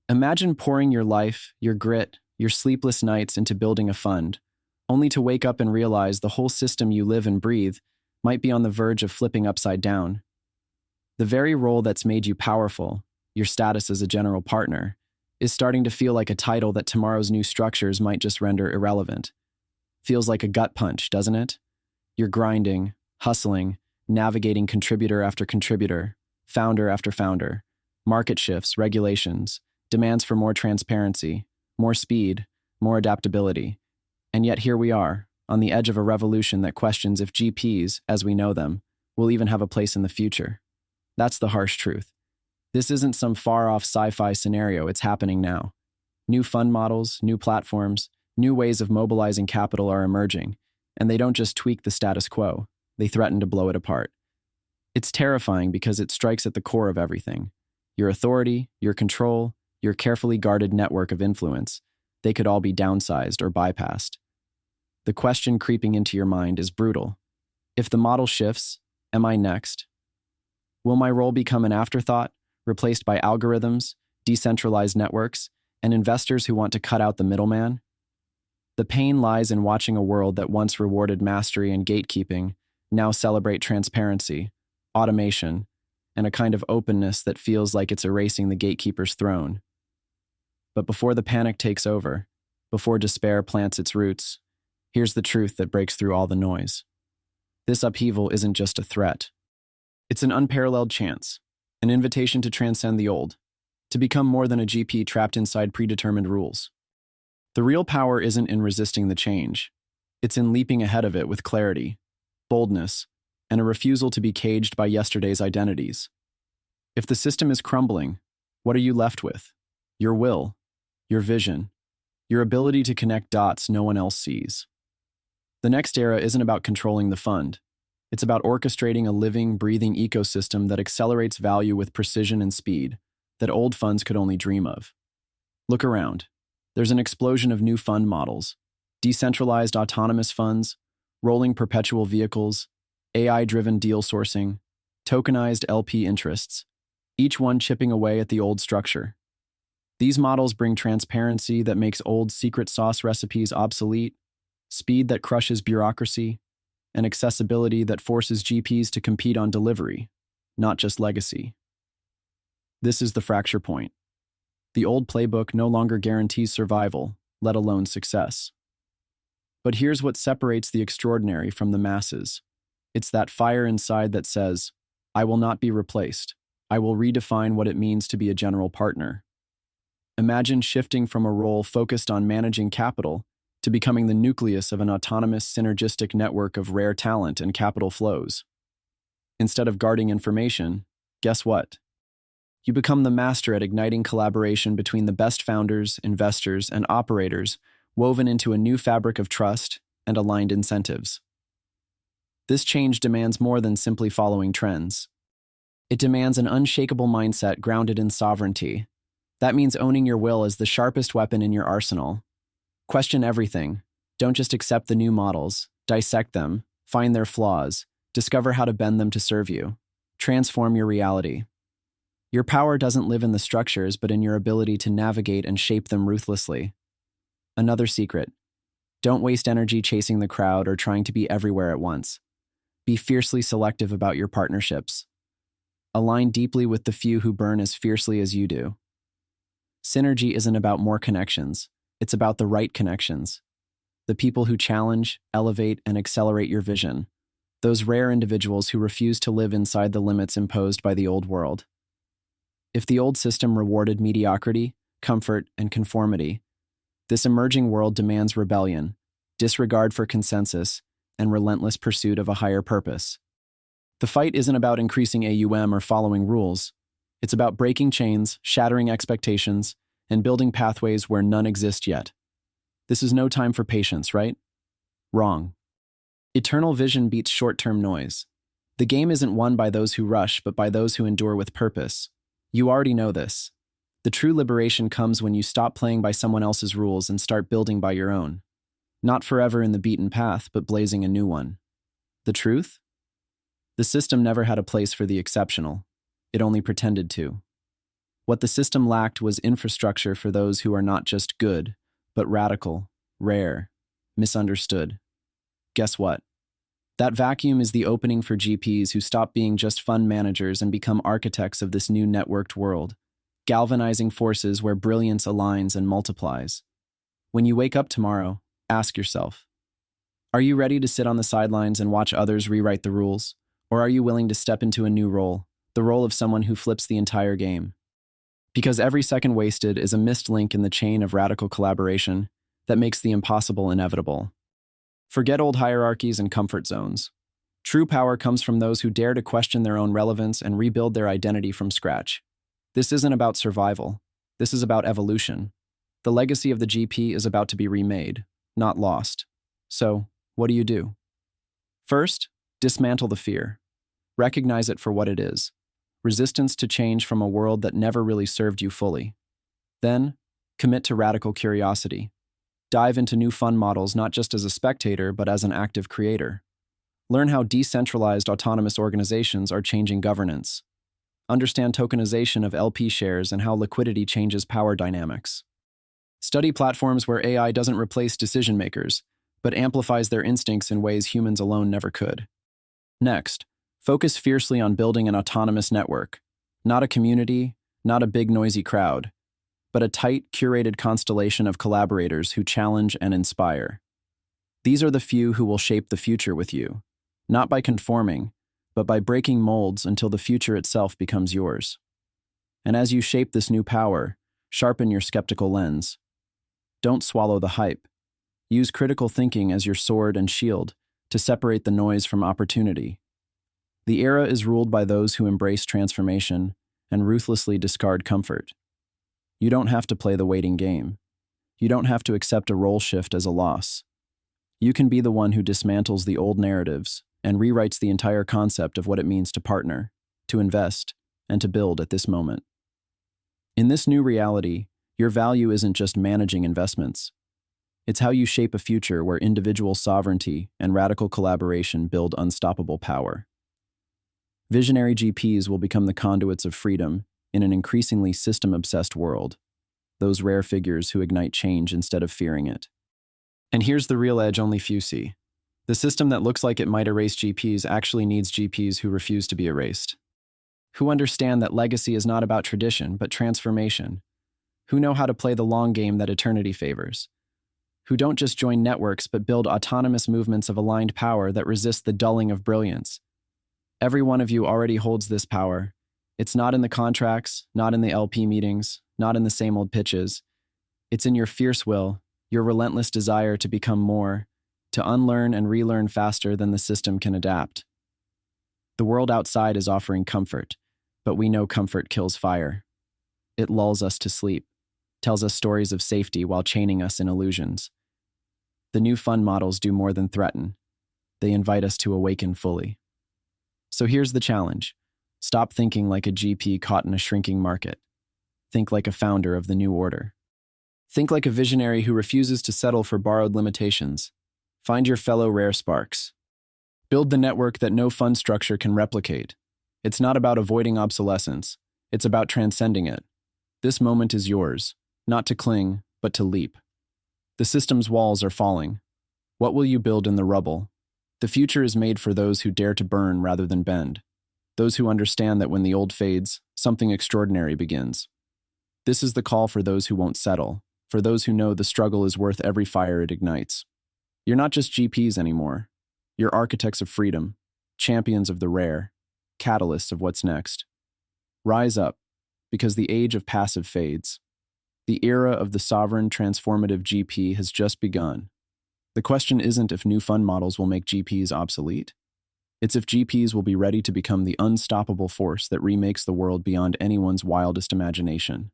Imagine pouring your life, your grit, your sleepless nights into building a fund, only to wake up and realize the whole system you live and breathe might be on the verge of flipping upside down. The very role that's made you powerful, your status as a general partner, is starting to feel like a title that tomorrow's new structures might just render irrelevant. Feels like a gut punch, doesn't it? You're grinding, hustling, navigating contributor after contributor, founder after founder, market shifts, regulations, demands for more transparency, more speed, more adaptability. And yet here we are, on the edge of a revolution that questions if GPs, as we know them, will even have a place in the future. That's the harsh truth. This isn't some far-off sci-fi scenario, it's happening now. New fund models, new platforms, new ways of mobilizing capital are emerging, and they don't just tweak the status quo, they threaten to blow it apart. It's terrifying because it strikes at the core of everything. Your authority, your control, your carefully guarded network of influence, they could all be downsized or bypassed. The question creeping into your mind is brutal. If the model shifts, am I next? Will my role become an afterthought, replaced by algorithms, decentralized networks, and investors who want to cut out the middleman? The pain lies in watching a world that once rewarded mastery and gatekeeping now celebrate transparency, automation, and a kind of openness that feels like it's erasing the gatekeeper's throne. But before the panic takes over, before despair plants its roots, here's the truth that breaks through all the noise. This upheaval isn't just a threat. It's an unparalleled chance, an invitation to transcend the old, to become more than a GP trapped inside predetermined rules. The real power isn't in resisting the change. It's in leaping ahead of it with clarity, boldness, and a refusal to be caged by yesterday's identities. If the system is crumbling, what are you left with? Your will, your vision, your ability to connect dots no one else sees. The next era isn't about controlling the fund. It's about orchestrating a living, breathing ecosystem that accelerates value with precision and speed that old funds could only dream of. Look around. There's an explosion of new fund models, decentralized autonomous funds, rolling perpetual vehicles, AI-driven deal sourcing, tokenized LP interests, each one chipping away at the old structure. These models bring transparency that makes old secret sauce recipes obsolete, speed that crushes bureaucracy, and accessibility that forces GPs to compete on delivery, not just legacy. This is the fracture point. The old playbook no longer guarantees survival, let alone success. But here's what separates the extraordinary from the masses. It's that fire inside that says, I will not be replaced. I will redefine what it means to be a general partner. Imagine shifting from a role focused on managing capital to becoming the nucleus of an autonomous, synergistic network of rare talent and capital flows. Instead of guarding information, guess what? You become the master at igniting collaboration between the best founders, investors, and operators, woven into a new fabric of trust and aligned incentives. This change demands more than simply following trends. It demands an unshakable mindset grounded in sovereignty. That means owning your will as the sharpest weapon in your arsenal. Question everything. Don't just accept the new models. Dissect them, find their flaws, discover how to bend them to serve you. Transform your reality. Your power doesn't live in the structures, but in your ability to navigate and shape them ruthlessly. Another secret. Don't waste energy chasing the crowd or trying to be everywhere at once. Be fiercely selective about your partnerships. Align deeply with the few who burn as fiercely as you do. Synergy isn't about more connections. It's about the right connections. The people who challenge, elevate, and accelerate your vision. Those rare individuals who refuse to live inside the limits imposed by the old world. If the old system rewarded mediocrity, comfort, and conformity, this emerging world demands rebellion, disregard for consensus, and relentless pursuit of a higher purpose. The fight isn't about increasing AUM or following rules. It's about breaking chains, shattering expectations, and building pathways where none exist yet. This is no time for patience, right? Wrong. Eternal vision beats short-term noise. The game isn't won by those who rush, but by those who endure with purpose. You already know this. The true liberation comes when you stop playing by someone else's rules and start building by your own. Not forever in the beaten path, but blazing a new one. The truth? The system never had a place for the exceptional. It only pretended to. What the system lacked was infrastructure for those who are not just good, but radical, rare, misunderstood. Guess what? That vacuum is the opening for GPs who stop being just fund managers and become architects of this new networked world, galvanizing forces where brilliance aligns and multiplies. When you wake up tomorrow, ask yourself, are you ready to sit on the sidelines and watch others rewrite the rules? Or are you willing to step into a new role, the role of someone who flips the entire game? Because every second wasted is a missed link in the chain of radical collaboration that makes the impossible inevitable. Forget old hierarchies and comfort zones. True power comes from those who dare to question their own relevance and rebuild their identity from scratch. This isn't about survival. This is about evolution. The legacy of the GP is about to be remade, not lost. So, what do? First, dismantle the fear. Recognize it for what it is: resistance to change from a world that never really served you fully. Then, commit to radical curiosity. Dive into new fund models not just as a spectator, but as an active creator. Learn how decentralized autonomous organizations are changing governance. Understand tokenization of LP shares and how liquidity changes power dynamics. Study platforms where AI doesn't replace decision makers, but amplifies their instincts in ways humans alone never could. Next, focus fiercely on building an autonomous network. Not a community, not a big noisy crowd, but a tight, curated constellation of collaborators who challenge and inspire. These are the few who will shape the future with you, not by conforming, but by breaking molds until the future itself becomes yours. And as you shape this new power, sharpen your skeptical lens. Don't swallow the hype. Use critical thinking as your sword and shield to separate the noise from opportunity. The era is ruled by those who embrace transformation and ruthlessly discard comfort. You don't have to play the waiting game. You don't have to accept a role shift as a loss. You can be the one who dismantles the old narratives and rewrites the entire concept of what it means to partner, to invest, and to build at this moment. In this new reality, your value isn't just managing investments. It's how you shape a future where individual sovereignty and radical collaboration build unstoppable power. Visionary GPs will become the conduits of freedom in an increasingly system-obsessed world, those rare figures who ignite change instead of fearing it. And here's the real edge only few see. The system that looks like it might erase GPs actually needs GPs who refuse to be erased, who understand that legacy is not about tradition but transformation, who know how to play the long game that eternity favors, who don't just join networks but build autonomous movements of aligned power that resist the dulling of brilliance. Every one of you already holds this power. It's not in the contracts, not in the LP meetings, not in the same old pitches. It's in your fierce will, your relentless desire to become more, to unlearn and relearn faster than the system can adapt. The world outside is offering comfort, but we know comfort kills fire. It lulls us to sleep, tells us stories of safety while chaining us in illusions. The new fund models do more than threaten. They invite us to awaken fully. So here's the challenge. Stop thinking like a GP caught in a shrinking market. Think like a founder of the new order. Think like a visionary who refuses to settle for borrowed limitations. Find your fellow rare sparks. Build the network that no fund structure can replicate. It's not about avoiding obsolescence. It's about transcending it. This moment is yours, not to cling, but to leap. The system's walls are falling. What will you build in the rubble? The future is made for those who dare to burn rather than bend. Those who understand that when the old fades, something extraordinary begins. This is the call for those who won't settle, for those who know the struggle is worth every fire it ignites. You're not just GPs anymore. You're architects of freedom, champions of the rare, catalysts of what's next. Rise up, because the age of passive fades. The era of the sovereign, transformative GP has just begun. The question isn't if new fund models will make GPs obsolete. It's if GPs will be ready to become the unstoppable force that remakes the world beyond anyone's wildest imagination.